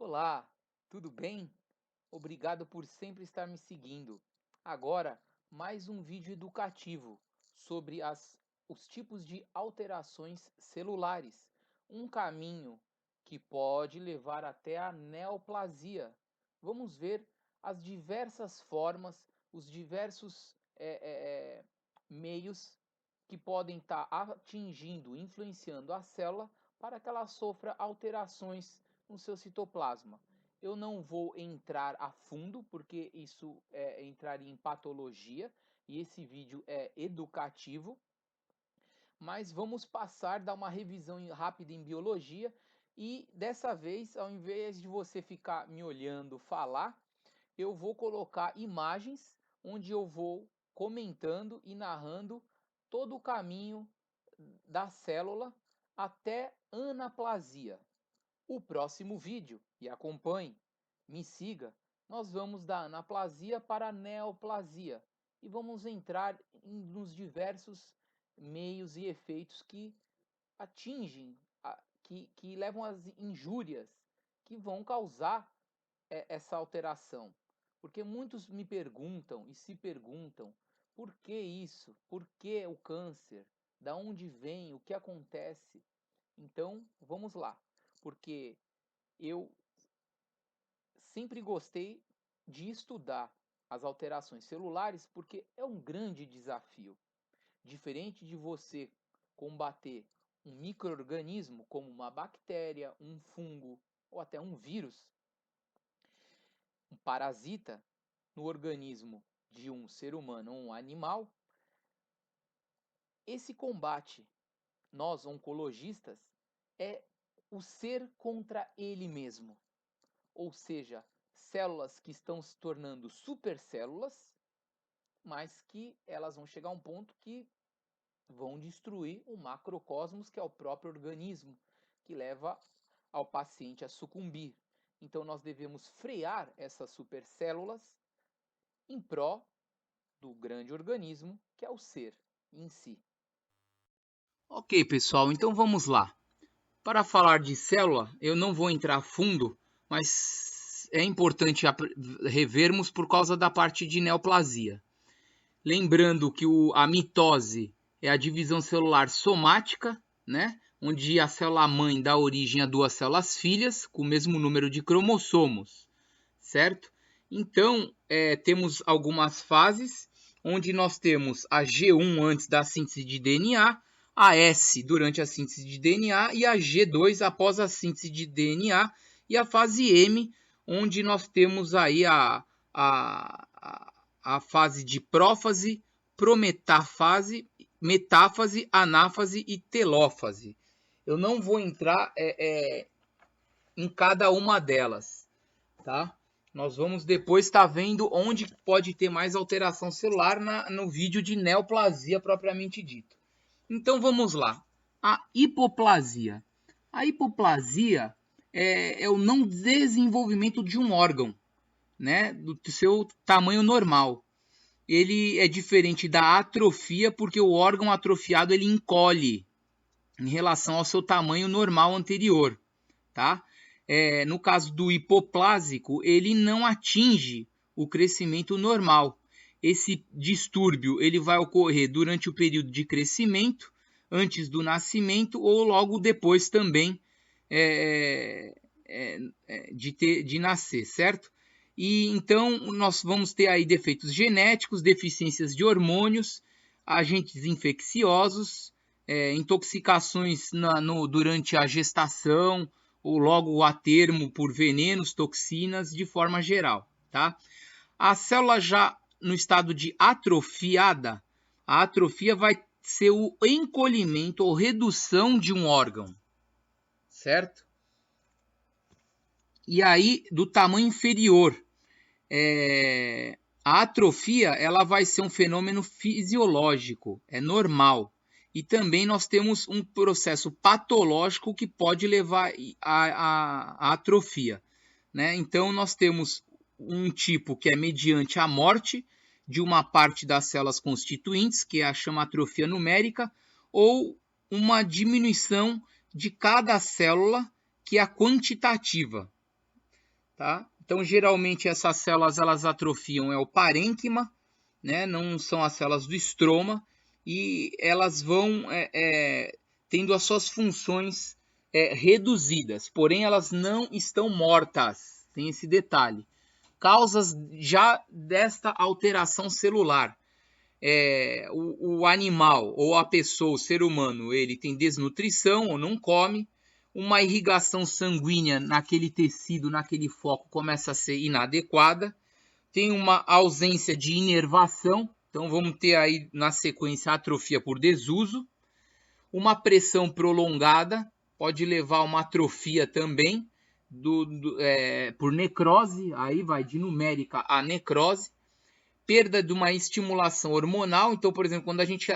Olá, tudo bem? Obrigado por sempre estar me seguindo. Agora, mais um vídeo educativo sobre os tipos de alterações celulares. Um caminho que pode levar até a neoplasia. Vamos ver as diversas formas, os diversos meios que podem estar atingindo, influenciando a célula para que ela sofra alterações no seu citoplasma. Eu não vou entrar a fundo, porque isso entraria em patologia, e esse vídeo é educativo, mas vamos passar, dar uma revisão rápida em biologia, e dessa vez, ao invés de você ficar me olhando falar, eu vou colocar imagens onde eu vou comentando e narrando todo o caminho da célula até anaplasia. O próximo vídeo, e acompanhe, me siga, nós vamos da anaplasia para a neoplasia e vamos entrar nos diversos meios e efeitos que atingem, que levam às injúrias, que vão causar essa alteração. Porque muitos me perguntam e se perguntam por que isso? Por que o câncer? Da onde vem? O que acontece? Então, vamos lá. Porque eu sempre gostei de estudar as alterações celulares porque é um grande desafio. Diferente de você combater um micro-organismo como uma bactéria, um fungo ou até um vírus, um parasita no organismo de um ser humano ou um animal, esse combate, nós oncologistas, é o ser contra ele mesmo. Ou seja, células que estão se tornando supercélulas, mas que elas vão chegar a um ponto que vão destruir o macrocosmos, que é o próprio organismo, que leva ao paciente a sucumbir. Então nós devemos frear essas supercélulas em pró do grande organismo, que é o ser em si. Ok, pessoal, então vamos lá. Para falar de célula, eu não vou entrar a fundo, mas é importante revermos por causa da parte de neoplasia. Lembrando que a mitose é a divisão celular somática, né? Onde a célula mãe dá origem a duas células filhas com o mesmo número de cromossomos, certo? Então, temos algumas fases, onde nós temos a G1 antes da síntese de DNA, a S durante a síntese de DNA e a G2 após a síntese de DNA, e a fase M, onde nós temos aí a fase de prófase, prometáfase, metáfase, anáfase e telófase. Eu não vou entrar em cada uma delas, tá? Nós vamos depois estar vendo onde pode ter mais alteração celular no vídeo de neoplasia propriamente dito. Então vamos lá. A hipoplasia. A hipoplasia é o não desenvolvimento de um órgão, né, do seu tamanho normal. Ele é diferente da atrofia porque o órgão atrofiado ele encolhe em relação ao seu tamanho normal anterior, tá? No caso do hipoplásico, ele não atinge o crescimento normal. Esse distúrbio ele vai ocorrer durante o período de crescimento, antes do nascimento ou logo depois também de nascer, certo? E então nós vamos ter aí defeitos genéticos, deficiências de hormônios, agentes infecciosos, intoxicações durante a gestação ou logo a termo por venenos, toxinas, de forma geral, tá? A célula já no estado de atrofiada, a atrofia vai ser o encolhimento ou redução de um órgão, certo? E aí, do tamanho inferior, a atrofia ela vai ser um fenômeno fisiológico, é normal. E também nós temos um processo patológico que pode levar à atrofia, né? Então nós temos um tipo que é mediante a morte de uma parte das células constituintes, que é a chama atrofia numérica, ou uma diminuição de cada célula, que é a quantitativa. tá? Então, geralmente, essas células elas atrofiam o parênquima, né? Não são as células do estroma, e elas vão tendo as suas funções reduzidas, porém elas não estão mortas, tem esse detalhe. Causas já desta alteração celular. O animal ou a pessoa, o ser humano, ele tem desnutrição ou não come, uma irrigação sanguínea naquele tecido, naquele foco, começa a ser inadequada, tem uma ausência de inervação, então vamos ter aí na sequência a atrofia por desuso, uma pressão prolongada, pode levar a uma atrofia também, por necrose, aí vai de numérica a necrose, perda de uma estimulação hormonal. Então, por exemplo, quando a gente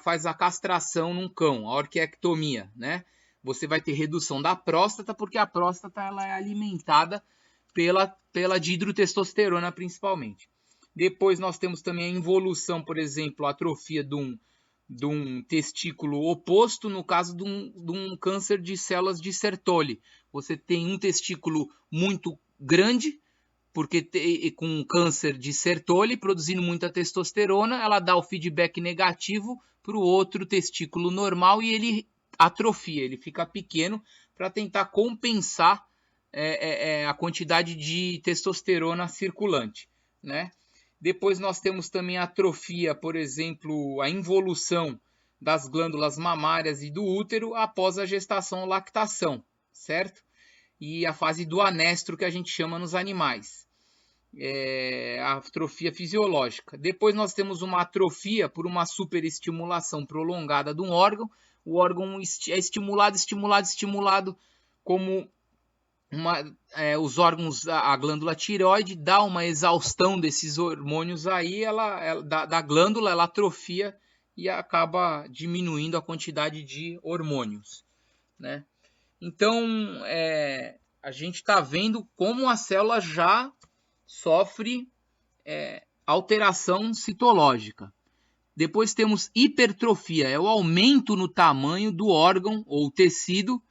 faz a castração num cão, a orquiectomia, né? Você vai ter redução da próstata, porque a próstata ela é alimentada pela dihidrotestosterona principalmente. Depois nós temos também a involução, por exemplo, a atrofia de um testículo oposto, no caso de um câncer de células de Sertoli. Você tem um testículo muito grande, porque com câncer de Sertoli, produzindo muita testosterona, ela dá o feedback negativo para o outro testículo normal e ele atrofia, ele fica pequeno para tentar compensar a quantidade de testosterona circulante, né? Depois nós temos também a atrofia, por exemplo, a involução das glândulas mamárias e do útero após a gestação ou lactação, certo? E a fase do anestro que a gente chama nos animais. A atrofia fisiológica. Depois nós temos uma atrofia por uma superestimulação prolongada de um órgão. O órgão é estimulado, como os órgãos, a glândula tireoide dá uma exaustão desses hormônios aí, da glândula, ela atrofia e acaba diminuindo a quantidade de hormônios, né? Então, a gente está vendo como a célula já sofre alteração citológica. Depois temos hipertrofia, é o aumento no tamanho do órgão ou tecido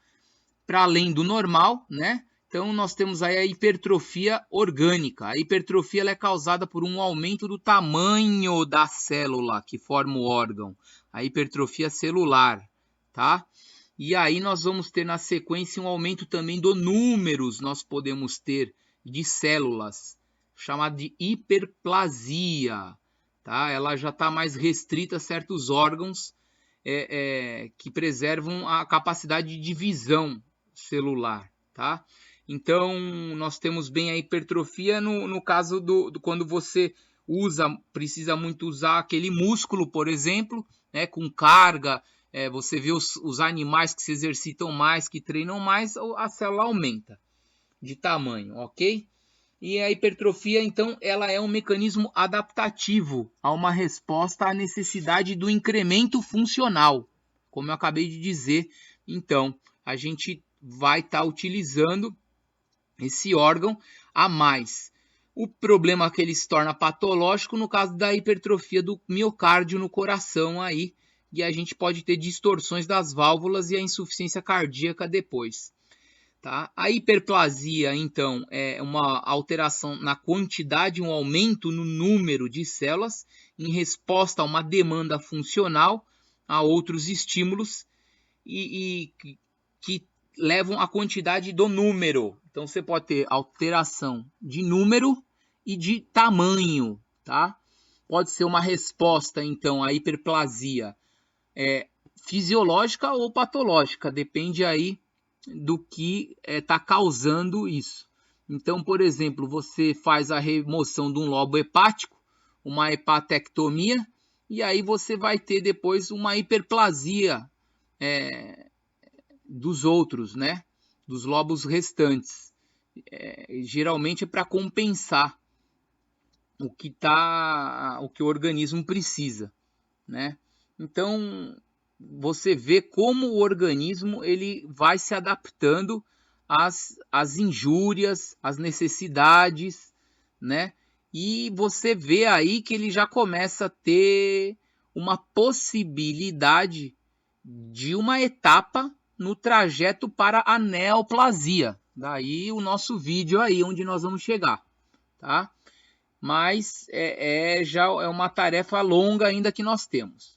para além do normal, né? Então nós temos aí a hipertrofia orgânica. A hipertrofia ela é causada por um aumento do tamanho da célula que forma o órgão. A hipertrofia celular, tá? E aí nós vamos ter na sequência um aumento também do números, nós podemos ter de células, chamada de hiperplasia, tá? Ela já está mais restrita a certos órgãos que preservam a capacidade de divisão celular, tá? Então, nós temos bem a hipertrofia no caso quando você precisa muito usar aquele músculo, por exemplo, né, com carga, você vê os animais que se exercitam mais, que treinam mais, a célula aumenta de tamanho, ok? E a hipertrofia, então, ela é um mecanismo adaptativo a uma resposta à necessidade do incremento funcional, como eu acabei de dizer. Então, a gente vai estar utilizando esse órgão a mais. O problema é que ele se torna patológico no caso da hipertrofia do miocárdio no coração aí, e a gente pode ter distorções das válvulas e a insuficiência cardíaca depois. Tá? A hiperplasia, então, é uma alteração na quantidade, um aumento no número de células em resposta a uma demanda funcional, a outros estímulos e que levam à quantidade do número. Então, você pode ter alteração de número e de tamanho, tá? Pode ser uma resposta, então, à hiperplasia fisiológica ou patológica, depende aí do que está causando isso. Então, por exemplo, você faz a remoção de um lobo hepático, uma hepatectomia, e aí você vai ter depois uma hiperplasia dos outros, né? Dos lobos restantes. Geralmente é para compensar o que o organismo precisa, né? Então, você vê como o organismo ele vai se adaptando às injúrias, às necessidades, né? E você vê aí que ele já começa a ter uma possibilidade de uma etapa no trajeto para a neoplasia, Daí o nosso vídeo aí, onde nós vamos chegar, tá? Mas já é uma tarefa longa ainda que nós temos.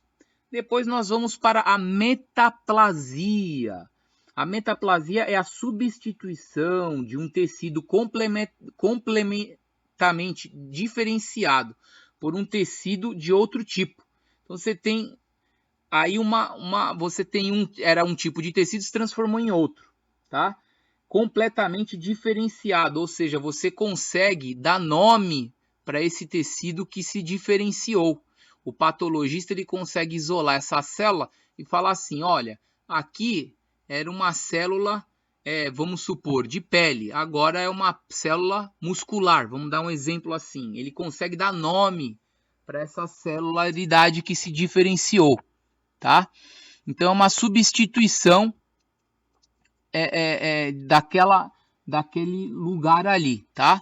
Depois nós vamos para a metaplasia. A metaplasia é a substituição de um tecido complementamente diferenciado por um tecido de outro tipo. Então você tem aí era um tipo de tecido se transformou em outro, tá? Completamente diferenciado, ou seja, você consegue dar nome para esse tecido que se diferenciou. O patologista ele consegue isolar essa célula e falar assim, olha, aqui era uma célula, vamos supor, de pele, agora é uma célula muscular, vamos dar um exemplo assim. Ele consegue dar nome para essa celularidade que se diferenciou, tá? Então é uma substituição daquele lugar ali, tá?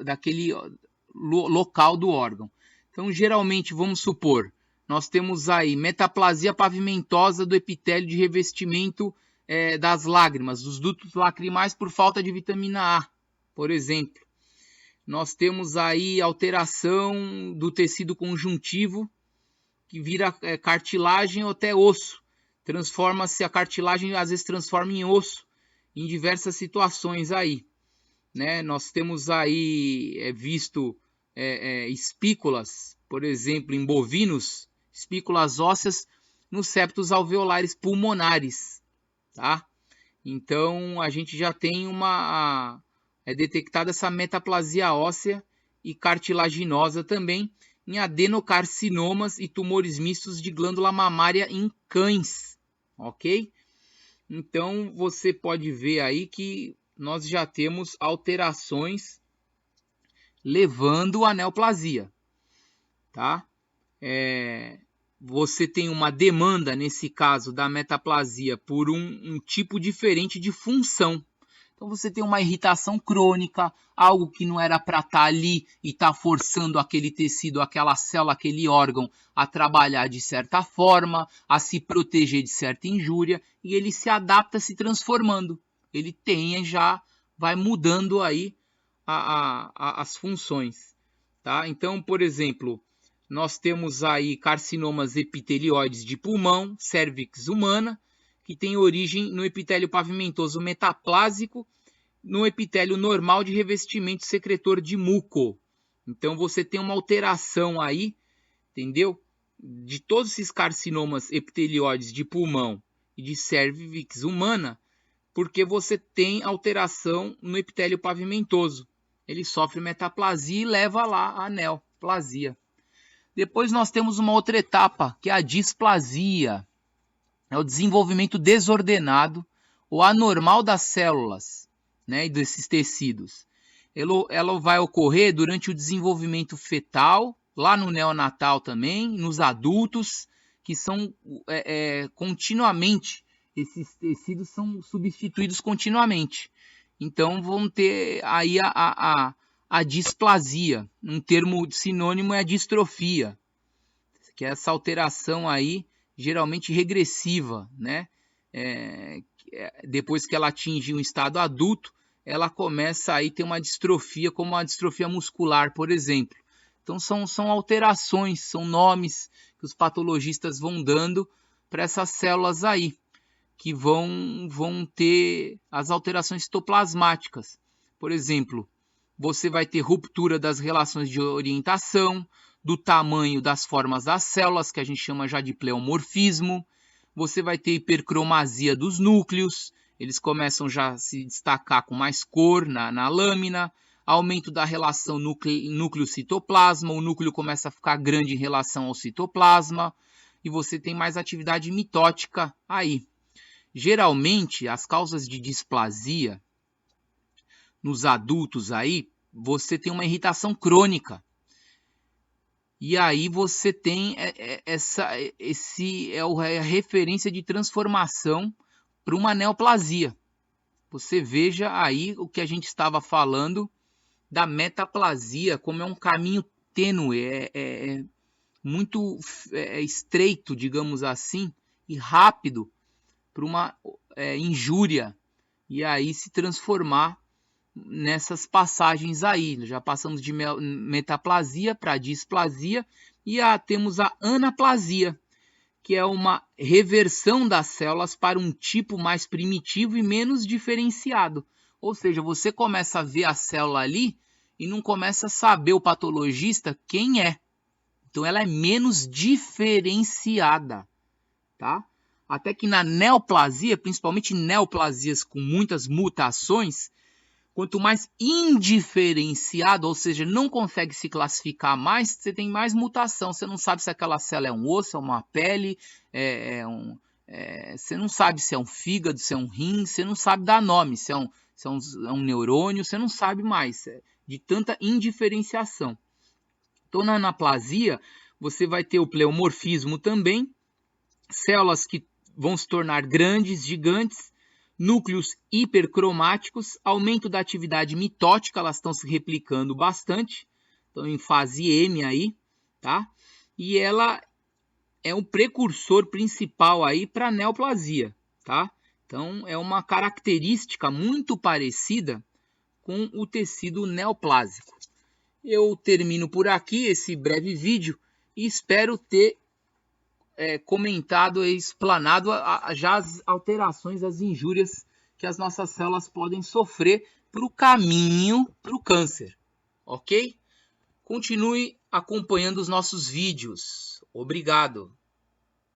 Daquele local do órgão. Então, geralmente, vamos supor, nós temos aí metaplasia pavimentosa do epitélio de revestimento das lágrimas, dos dutos lacrimais por falta de vitamina A, por exemplo. Nós temos aí alteração do tecido conjuntivo, que vira cartilagem ou até osso. Transforma-se a cartilagem, às vezes transforma em osso, em diversas situações aí. Né? Nós temos aí visto espículas, por exemplo, em bovinos, espículas ósseas nos septos alveolares pulmonares, tá? Então a gente já tem detectada essa metaplasia óssea e cartilaginosa também em adenocarcinomas e tumores mistos de glândula mamária em cães, ok? Então você pode ver aí que nós já temos alterações levando à neoplasia, tá? Você tem uma demanda, nesse caso da metaplasia, por um tipo diferente de função. Então você tem uma irritação crônica, algo que não era para estar ali e está forçando aquele tecido, aquela célula, aquele órgão a trabalhar de certa forma, a se proteger de certa injúria, e ele se adapta se transformando. Ele vai mudando aí as funções. Tá? Então, por exemplo, nós temos aí carcinomas epitelioides de pulmão, cervix humana, que tem origem no epitélio pavimentoso metaplásico, no epitélio normal de revestimento secretor de muco. Então você tem uma alteração aí, entendeu? De todos esses carcinomas epitelioides de pulmão e de cervix humana, porque você tem alteração no epitélio pavimentoso. Ele sofre metaplasia e leva lá a neoplasia. Depois nós temos uma outra etapa, que é a displasia. É o desenvolvimento desordenado ou anormal das células, né, e desses tecidos. Ela vai ocorrer durante o desenvolvimento fetal, lá no neonatal também, nos adultos, que são continuamente, esses tecidos são substituídos continuamente. Então vão ter aí a displasia. Um termo sinônimo é a distrofia, que é essa alteração aí, geralmente regressiva, né? Depois que ela atinge um estado adulto, ela começa aí a ter uma distrofia, como a distrofia muscular, por exemplo. Então são alterações, são nomes que os patologistas vão dando para essas células aí, que vão ter as alterações citoplasmáticas. Por exemplo, você vai ter ruptura das relações de orientação, do tamanho das formas das células, que a gente chama já de pleomorfismo. Você vai ter hipercromasia dos núcleos, eles começam já a se destacar com mais cor na lâmina, aumento da relação núcleo-citoplasma, o núcleo começa a ficar grande em relação ao citoplasma, e você tem mais atividade mitótica aí. Geralmente, as causas de displasia nos adultos aí, você tem uma irritação crônica. E aí você tem a referência de transformação para uma neoplasia. Você veja aí o que a gente estava falando da metaplasia, como é um caminho tênue, muito estreito, digamos assim, e rápido para uma injúria e aí se transformar nessas passagens aí. Já passamos de metaplasia para displasia e temos a anaplasia, que é uma reversão das células para um tipo mais primitivo e menos diferenciado. Ou seja, você começa a ver a célula ali e não começa a saber, o patologista, quem é. Então ela é menos diferenciada, tá? Até que na neoplasia, principalmente neoplasias com muitas mutações, quanto mais indiferenciado, ou seja, não consegue se classificar mais, você tem mais mutação. Você não sabe se aquela célula é um osso, é uma pele, você não sabe se é um fígado, se é um rim, você não sabe dar nome, se é um neurônio, você não sabe mais, de tanta indiferenciação. Então, na anaplasia, você vai ter o pleomorfismo também, células que vão se tornar grandes, gigantes, núcleos hipercromáticos, aumento da atividade mitótica, elas estão se replicando bastante, estão em fase M aí, tá? E ela é um precursor principal aí para a neoplasia, tá? Então, é uma característica muito parecida com o tecido neoplásico. Eu termino por aqui esse breve vídeo e espero ter comentado e explanado já as alterações, as injúrias que as nossas células podem sofrer para o caminho para o câncer, ok? Continue acompanhando os nossos vídeos. Obrigado!